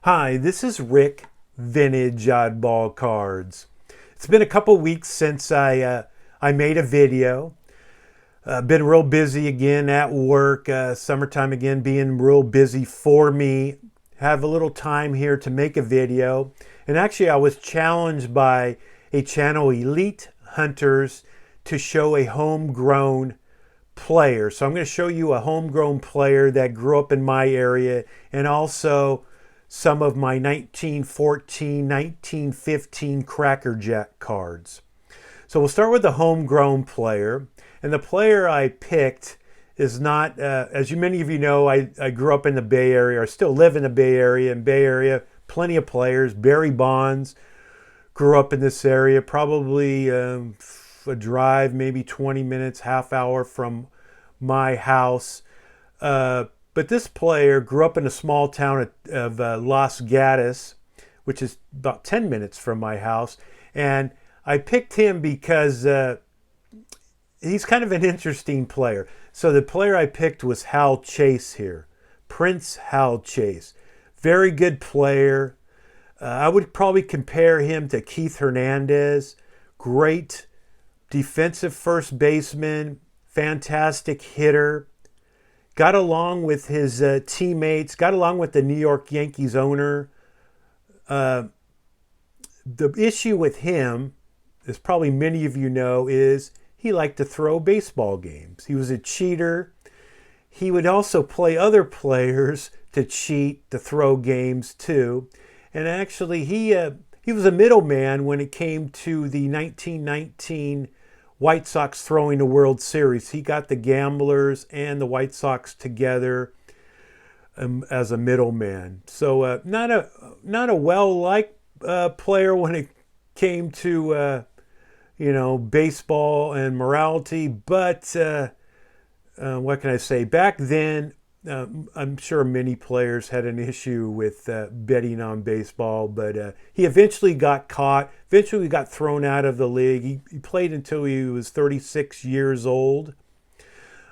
Hi, this is Rick, Vintage Oddball Cards. It's been a couple weeks since I made a video. Been real busy again at work. Summertime again being real busy for me. Have a little time here to make a video. And actually I was challenged by a channel, Elite Hunters, to show a homegrown player. So I'm going to show you a homegrown player that grew up in my area, and also some of my 1914, 1915 Cracker Jack cards. So we'll start with the homegrown player. And the player I picked is not, as many of you know, I grew up in the Bay Area, or still live in the Bay Area. In Bay Area, plenty of players. Barry Bonds grew up in this area, probably a drive, maybe 20 minutes, half hour from my house. But this player grew up in a small town of Los Gatos, which is about 10 minutes from my house. And I picked him because he's kind of an interesting player. So the player I picked was Hal Chase here. Prince Hal Chase. Very good player. I would probably compare him to Keith Hernandez. Great defensive first baseman. Fantastic hitter. Got along with his teammates, got along with the New York Yankees owner. The issue with him, as probably many of you know, is he liked to throw baseball games. He was a cheater. He would also play other players to cheat, to throw games too. And actually, he was a middleman when it came to the 1919 White Sox throwing the World Series. He got the gamblers and the White Sox together as a middleman. So not a well-liked player when it came to baseball and morality. But what can I say? Back then, I'm sure many players had an issue with betting on baseball, but he eventually got caught, eventually got thrown out of the league. He played until he was 36 years old.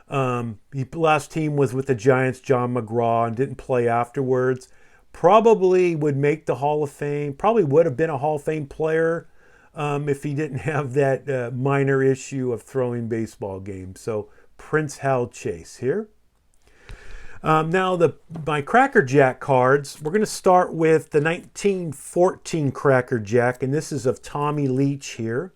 Last team was with the Giants, John McGraw, and didn't play afterwards. Probably would make the Hall of Fame, probably would have been a Hall of Fame player if he didn't have that minor issue of throwing baseball games. So Prince Hal Chase here. Now, my Cracker Jack cards, we're going to start with the 1914 Cracker Jack, and this is of Tommy Leach here.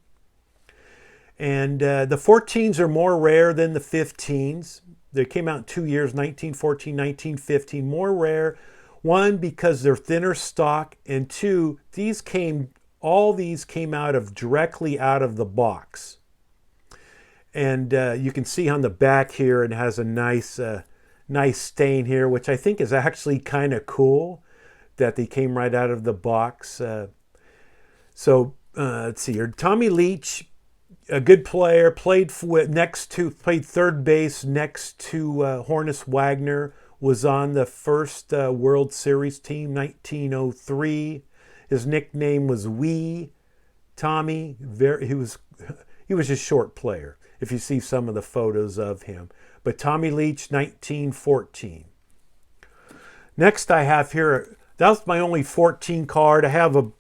And the 14s are more rare than the 15s. They came out in 2 years, 1914, 1915, more rare. One, because they're thinner stock, and two, all these came directly out of the box. And you can see on the back here, it has a nice stain here, which I think is actually kind of cool that they came right out of the box. So let's see here. Tommy Leach, a good player, played third base next to Honus Wagner, was on the first World Series team, 1903. His nickname was Wee. Tommy, he was a short player, if you see some of the photos of him. But Tommy Leach, 1914. Next I have here, that was my only 14 card. I have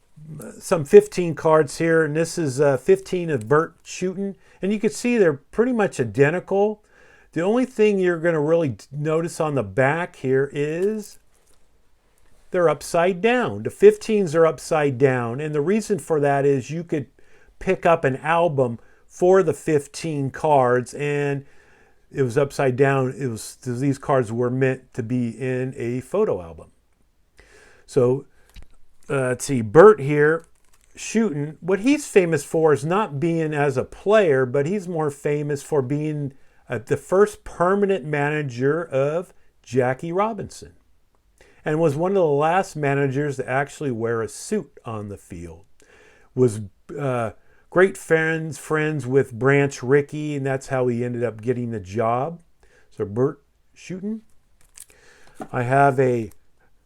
some 15 cards here, and this is 15 of Burt Shooten. And you can see they're pretty much identical. The only thing you're going to really notice on the back here is they're upside down. The 15s are upside down, and the reason for that is you could pick up an album for the 15 cards, and it was upside down. These cards were meant to be in a photo album. So let's see, Burt here, Shooten. What he's famous for is not being as a player, but he's more famous for being the first permanent manager of Jackie Robinson, and was one of the last managers to actually wear a suit on the field. Was great friends with Branch Rickey, and that's how he ended up getting the job. So Burt Shooten. I have a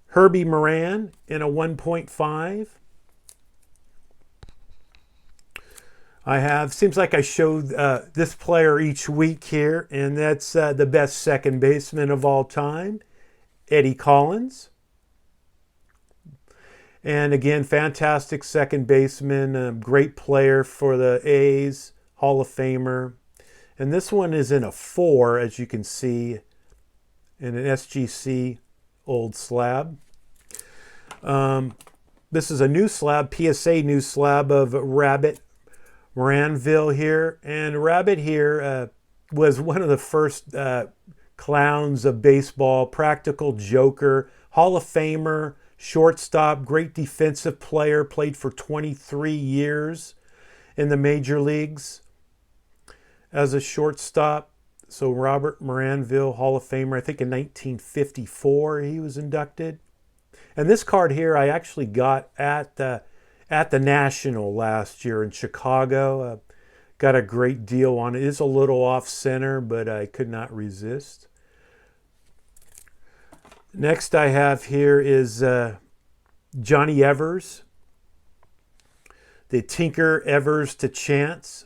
Herbie Moran in a 1.5. Seems like I showed this player each week here, and that's the best second baseman of all time, Eddie Collins. And again, fantastic second baseman, a great player for the A's, Hall of Famer. And this one is in a 4, as you can see, in an SGC old slab. This is a new slab, PSA new slab of Rabbit Moranville here. And Rabbit here was one of the first clowns of baseball, practical joker, Hall of Famer, shortstop, great defensive player, played for 23 years in the major leagues as a shortstop. So Robert Moranville, Hall of Famer, I think in 1954 he was inducted. And this card here I actually got at the National last year in Chicago. Got a great deal on it. It's a little off center, but I could not resist. Next I have here is Johnny Evers. The Tinker Evers to Chance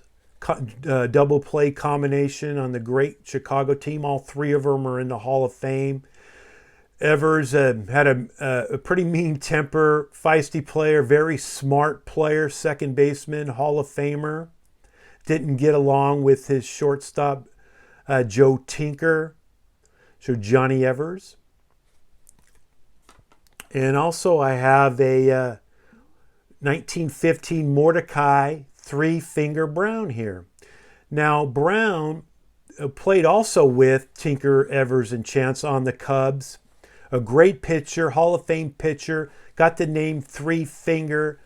double play combination on the great Chicago team. All 3 of them are in the Hall of Fame. Evers had a pretty mean temper, feisty player, very smart player, second baseman, Hall of Famer. Didn't get along with his shortstop, Joe Tinker. So Johnny Evers. And also I have a 1915 Mordecai 3-finger Brown here. Now Brown played also with Tinker, Evers, and Chance on the Cubs. A great pitcher, Hall of Fame pitcher. Got the name 3-finger.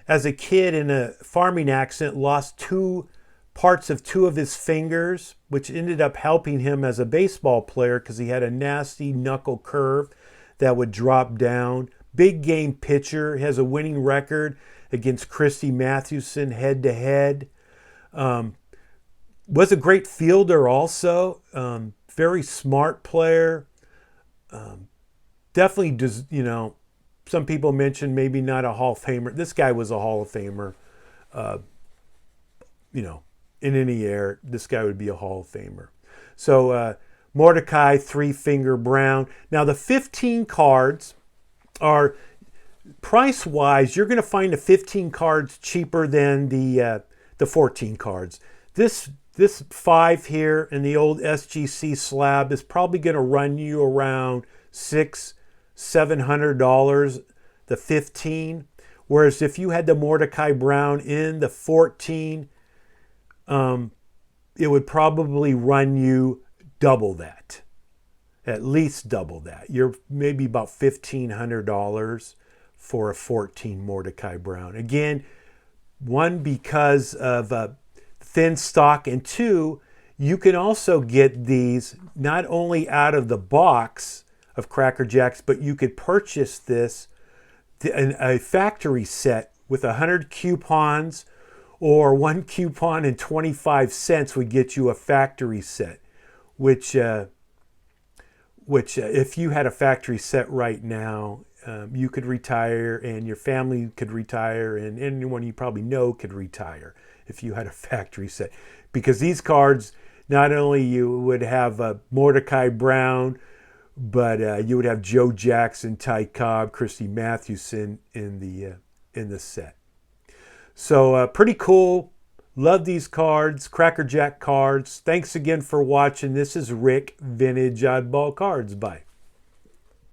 As a kid, in a farming accident, lost 2 parts of 2 of his fingers, which ended up helping him as a baseball player because he had a nasty knuckle curve that would drop down. Big game pitcher, has a winning record against Christy Mathewson head-to-head. Was a great fielder also. Very smart player. Definitely does, some people mentioned maybe not a Hall of Famer. This guy was a Hall of Famer. In any era, this guy would be a Hall of Famer. So Mordecai 3-finger Brown. Now the 15 cards are price-wise. You're going to find the 15 cards cheaper than the 14 cards. This 5 here in the old SGC slab is probably going to run you around $600-700. The 15, whereas if you had the Mordecai Brown in the 14, it would probably run you double that, at least double that. You're maybe about $1,500 for a 14 Mordecai Brown. Again, 1, because of thin stock, and 2, you can also get these not only out of the box of Cracker Jacks, but you could purchase this, a factory set with 100 coupons, or 1 coupon and 25 cents would get you a factory set, which if you had a factory set right now, you could retire, and your family could retire, and anyone you probably know could retire if you had a factory set. Because these cards, not only you would have Mordecai Brown, but you would have Joe Jackson, Ty Cobb, Christy Mathewson in the set. So pretty cool. Love these cards, Cracker Jack cards. Thanks again for watching. This is Rick, Vintage Oddball Cards. Bye.